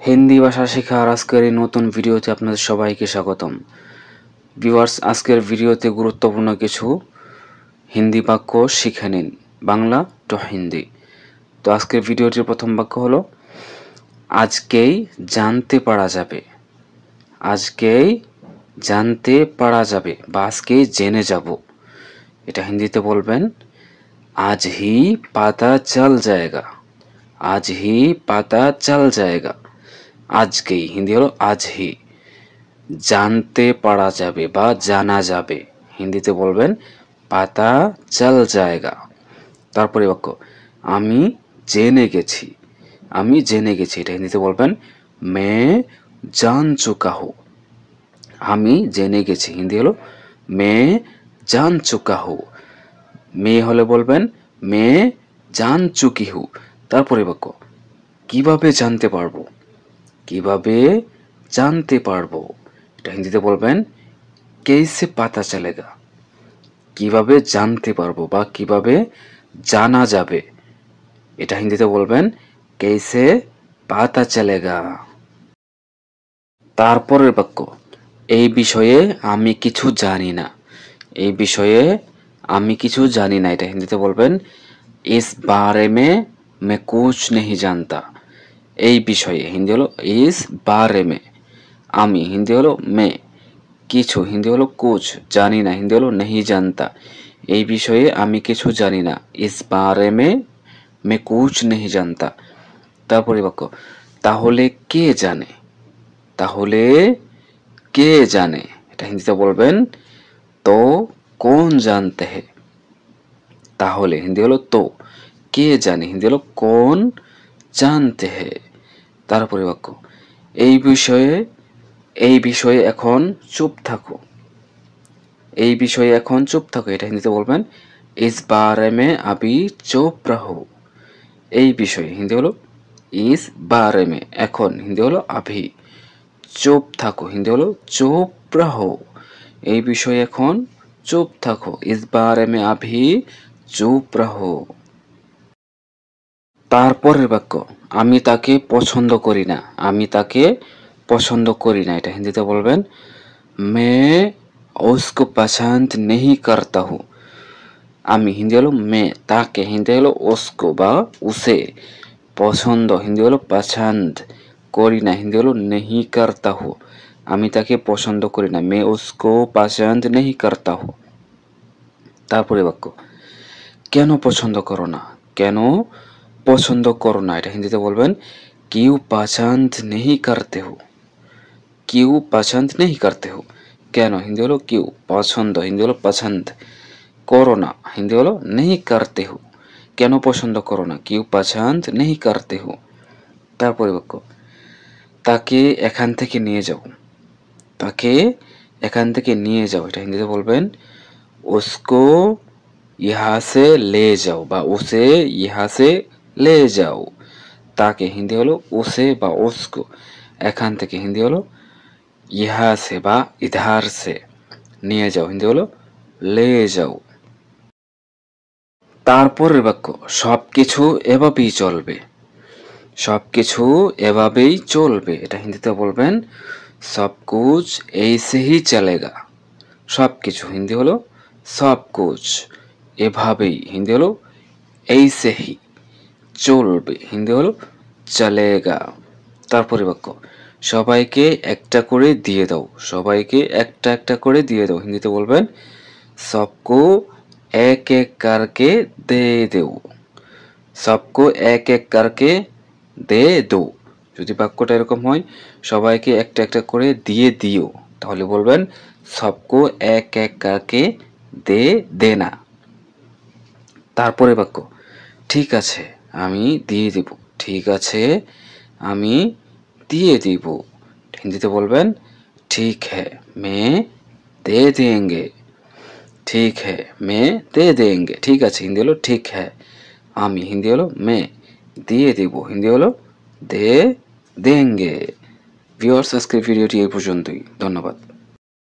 হিন্দি ভাষা শেখার আজকের এই নতুন ভিডিওতে আপনাদের সবাইকে স্বাগতম। ভিউয়ার্স, আজকের ভিডিওতে গুরুত্বপূর্ণ কিছু হিন্দি বাক্য শিখে নিন, বাংলা টু হিন্দি। তো আজকের ভিডিওটির প্রথম বাক্য হলো আজকেই জানতে পারা যাবে। আজকেই জানতে পারা যাবে বা আজকেই জেনে যাব। এটা হিন্দিতে বলবেন আজ হি পাতা চল জায়েগা। আজ হি পাতা চল জায়েগা। আজকেই হিন্দি হলো আজ হি। জানতে পারা যাবে বা জানা যাবে হিন্দিতে বলবেন পাতা চল জায়েগা। তারপরে বাক্য আমি জেনে গেছি। আমি জেনে গেছি, এটা হিন্দিতে বলবেন মে জান চুকা হু। আমি জেনে গেছি হিন্দি হলো মে জান চুকা হু। মে হলে বলবেন মে জান চুকি হু। তারপরে বাক্য কিভাবে জানতে পারবো। কিভাবে জানতে পারবো, এটা হিন্দিতে বলবেন কেসে পাতা চলেগা। কিভাবে জানতে পারবো বা কিভাবে জানা যাবে, এটা হিন্দিতে বলবেন কেসে পাতা চলেগা। তারপরের বাক্য এই বিষয়ে আমি কিছু জানি না। এই বিষয়ে আমি কিছু জানি না, এটা হিন্দিতে বলবেন ইস বারে মে কুছ নেহি জানতা। এই বিষয়ে হিন্দি হলো ইস বারে মে। আমি হিন্দি হলো মে। কিছু হিন্দি হলো কুছ। জানি না হিন্দি হলো নেহি জানতা। এই বিষয়ে আমি কিছু জানি না, ইস বারে মে কুছ নেহি জানতা। তারপরে বাক্য তাহলে কে জানে। তাহলে কে জানে, এটা হিন্দিতে বলবেন তো কোন জানতে হে। তাহলে হিন্দি হলো তো, কে জানে হিন্দি হলো কোন জানতে হে। তারপরে বাক্য এই বিষয়ে এখন চুপ থাকো। এই বিষয়ে এখন চুপ থাকো, এটা হিন্দিতে বলবেন ইস বারে মে আবি চুপ রহো। এই বিষয়ে হিন্দি হলো ইস বারে মে, এখন হিন্দি হলো আভি। চুপ থাকো হিন্দি হলো চুপ রহো। এই বিষয়ে এখন চুপ থাকো, ইস বারে মে আভি চুপ রহো। তারপরের বাক্য আমি তাকে পছন্দ করি না। আমি তাকে পছন্দ করি না, এটা হিন্দিতে বলবেন মে উসকো পছন্দ নেহি করতা হু। আমি হিন্দি হলো মে, তাকে হিন্দি হলো উসকো বা উসে। পছন্দ হিন্দি হলো পছন্দ, করি না হিন্দি হলো নেহি করতা হু। আমি তাকে পছন্দ করি না, মে উসকো পছন্দ নেহি করতা হু। তারপরে বাক্য কেন পছন্দ করো না। কেন পছন্দ করো না, এটা হিন্দিতে বলবেন কিউ পছন্দ নেহি করতে হো। কিউ পছন্দ নেহি করতে হো। কেন হিন্দি হলো কিউ, পছন্দ হিন্দি হলো পছন্দ, করো না হিন্দি হলো নেহি করতে হো। কেন পছন্দ করো না, কিউ পছন্দ নেহি করতে হো। তারপরে বাক্য তাকে এখান থেকে নিয়ে যাও। তাকে এখান থেকে নিয়ে যাও, এটা হিন্দিতে বলবেন উসকো ইহা সে লে যাও বা উসে ইহা সে লে যাও। তাকে হিন্দি হলো উসে বা উসকো। এখান থেকে হিন্দি হলো ইহা সে বা ইধার সে। নিয়ে যাও হিন্দি হলো লে যাও। তারপরের বাক্য সবকিছু এভাবেই চলবে। সবকিছু এভাবেই চলবে, এটা হিন্দিতে বলবেন সব কুছ এইসে হি চলেগা। সবকিছু হিন্দি হলো সব কুছ, এভাবেই হিন্দি হলো এইসে হি, চলবে হিন্দি হলো চলেগা। তারপরে বাক্য সবাইকে একটা করে দিয়ে দাও। সবাইকে একটা একটা করে দিয়ে দাও, হিন্দিতে বলবেন সবকো এক এক करके দে দেও। সবকো এক এক करके দে দো। যদি বাক্যটা এরকম হয় সবাইকে একটা একটা করে দিয়ে দিও, তাহলে বলবেন সবকো এক এক करके দে দেনা। তারপরে বাক্য ঠিক আছে আমি দিয়ে দিব। ঠিক আছে আমি দিয়ে দিব, হিন্দিতে বলবেন ঠিক হ্যাঁ মে দে দেंगे। ঠিক হ্যাঁ মে দে দেंगे। ঠিক আছে হিন্দি হলো ঠিক হ্যাঁ। আমি হিন্দি হলো মে। দিয়ে দিব হিন্দি হলো দে দেंगे। ভিউয়ার্স, আজকের ভিডিওটি এই পর্যন্তই। ধন্যবাদ।